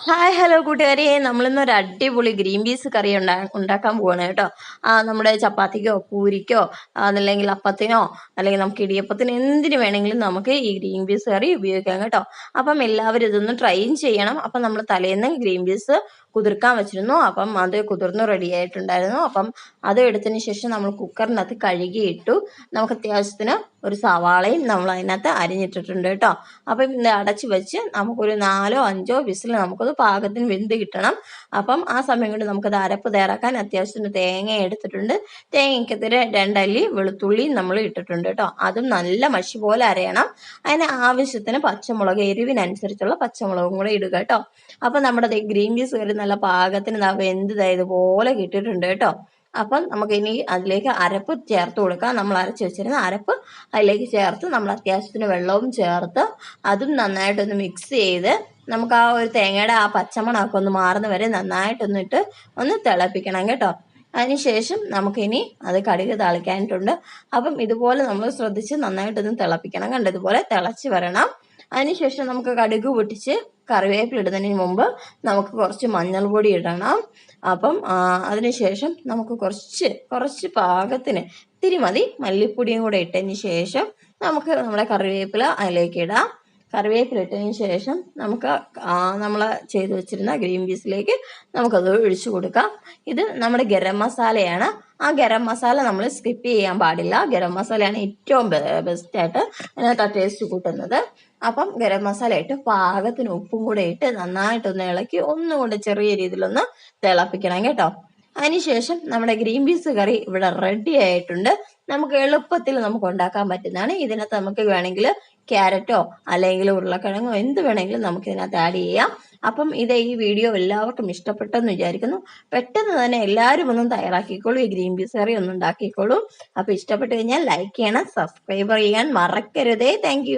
Hi hello കൂട്ടുകാരെ, നമ്മളിന്നൊരു അടിപൊളി green peas കറി ഉണ്ടാക്കാൻ പോവാണ് കേട്ടോ. നമ്മുടെ ചപ്പാത്തിക്കോ പൂരിക്കോ അതല്ലെങ്കിൽ അപ്പത്തിനോ അല്ലെങ്കിൽ നമുക്ക് ഇടിയപ്പത്തിന് എന്തിനു വേണമെങ്കിലും നമുക്ക് ഈ ഗ്രീൻ പീസ് കറി ഉപയോഗിക്കാം കേട്ടോ. അപ്പം എല്ലാവരും ഇതൊന്ന് ട്രൈ ചെയ്യണം. അപ്പം നമ്മൾ തലേന്ന് ഗ്രീൻ പീസ് കുതിർക്കാൻ വെച്ചിരുന്നു. അപ്പം അത് കുതിർന്ന് റെഡി ആയിട്ടുണ്ടായിരുന്നു. അപ്പം അത് എടുത്തതിന് ശേഷം നമ്മൾ കുക്കറിനകത്ത് കഴുകിയിട്ടു. നമുക്ക് അത്യാവശ്യത്തിന് ഒരു സവാളയും നമ്മൾ അതിനകത്ത് അരിഞ്ഞിട്ടിട്ടുണ്ട് കേട്ടോ. അപ്പം ഇത് അടച്ച് വെച്ച് നമുക്കൊരു 4-5 വിസിൽ നമുക്കത് പാകത്തിന് വെന്ത് കിട്ടണം. അപ്പം ആ സമയം കൊണ്ട് നമുക്കത് അരപ്പ് തയ്യാറാക്കാൻ അത്യാവശ്യത്തിന് തേങ്ങ എടുത്തിട്ടുണ്ട്. തേങ്ങയ്ക്കകത്ത് 2 അല്ലി വെളുത്തുള്ളി നമ്മൾ ഇട്ടിട്ടുണ്ട് കേട്ടോ. അതും നല്ല മഷി പോലെ അരയണം. അതിന് ആവശ്യത്തിന് പച്ചമുളക്, എരിവിനനുസരിച്ചുള്ള പച്ചമുളകും കൂടെ ഇടുക കേട്ടോ. അപ്പം നമ്മുടെ ഗ്രീൻ പീസ് കറി നല്ല പാകത്തിന് വെന്ത് ഇതുപോലെ കിട്ടിയിട്ടുണ്ട് കേട്ടോ. അപ്പം നമുക്ക് ഇനി അതിലേക്ക് അരപ്പ് ചേർത്ത് കൊടുക്കാം. നമ്മൾ അരച്ച് വെച്ചിരുന്ന അരപ്പ് അതിലേക്ക് ചേർത്ത് നമ്മൾ അത്യാവശ്യത്തിന് വെള്ളവും ചേർത്ത് അതും നന്നായിട്ടൊന്ന് മിക്സ് ചെയ്ത് നമുക്ക് ആ ഒരു തേങ്ങയുടെ ആ പച്ചമണമൊക്കെ ഒന്ന് മാറുന്ന വരെ നന്നായിട്ടൊന്നിട്ട് ഒന്ന് തിളപ്പിക്കണം കേട്ടോ. അതിനുശേഷം നമുക്കിനി അത് കടുക് താളിക്കാനായിട്ടുണ്ട്. അപ്പം ഇതുപോലെ നമ്മൾ ശ്രദ്ധിച്ച് നന്നായിട്ടൊന്ന് തിളപ്പിക്കണം. കണ്ടോ, ഇതുപോലെ തിളച്ച് വരണം. അതിനുശേഷം നമുക്ക് കടുക് പൊട്ടിച്ച് കറിവേപ്പില ഇടുന്നതിന് മുമ്പ് നമുക്ക് കുറച്ച് മഞ്ഞൾപ്പൊടി ഇടണം. അപ്പം അതിനുശേഷം നമുക്ക് കുറച്ച് പാകത്തിന് ഇത്തിരി മതി മല്ലിപ്പൊടിയും കൂടെ ഇട്ടതിന് ശേഷം നമുക്ക് നമ്മുടെ കറിവേപ്പില അതിലേക്ക് ഇടാം. കറിവേപ്പില ഇട്ടതിന് ശേഷം നമുക്ക് നമ്മൾ ചെയ്ത് വെച്ചിരുന്ന ഗ്രീൻ പീസിലേക്ക് നമുക്കത് ഒഴിച്ചു കൊടുക്കാം. ഇത് നമ്മുടെ ഗരം മസാലയാണ്. ആ ഗരം മസാല നമ്മൾ സ്കിപ്പ് ചെയ്യാൻ പാടില്ല. ഗരം മസാലയാണ് ഏറ്റവും ബെസ്റ്റായിട്ട് അതിനകത്ത് ആ ടേസ്റ്റ് കൂട്ടുന്നത്. അപ്പം ഗരം മസാല ഇട്ട് പാകത്തിന് ഉപ്പും കൂടെ ഇട്ട് നന്നായിട്ടൊന്ന് ഇളക്കി ഒന്നുകൊണ്ട് ചെറിയ രീതിയിലൊന്ന് തിളപ്പിക്കണം കേട്ടോ. അതിനുശേഷം നമ്മുടെ ഗ്രീൻ പീസ് കറി ഇവിടെ റെഡി ആയിട്ടുണ്ട്. നമുക്ക് എളുപ്പത്തിൽ നമുക്ക് ഉണ്ടാക്കാൻ പറ്റുന്നതാണ്. ഇതിനകത്ത് നമുക്ക് വേണമെങ്കിൽ ക്യാരറ്റോ അല്ലെങ്കിൽ ഉരുളക്കിഴങ്ങോ എന്ത് വേണമെങ്കിലും നമുക്ക് ഇതിനകത്ത് ആഡ് ചെയ്യാം. അപ്പം ഈ വീഡിയോ എല്ലാവർക്കും ഇഷ്ടപ്പെട്ടെന്ന് വിചാരിക്കുന്നു. പെട്ടെന്ന് തന്നെ എല്ലാവരും ഒന്നും തയ്യാറാക്കിക്കോളൂ. ഈ ഗ്രീൻ പീസ് കറി ഒന്ന് ഉണ്ടാക്കിക്കോളൂ. അപ്പം ഇഷ്ടപ്പെട്ട് കഴിഞ്ഞാൽ ലൈക്ക് ചെയ്യണം, സബ്സ്ക്രൈബ് ചെയ്യാൻ മറക്കരുതേ. താങ്ക്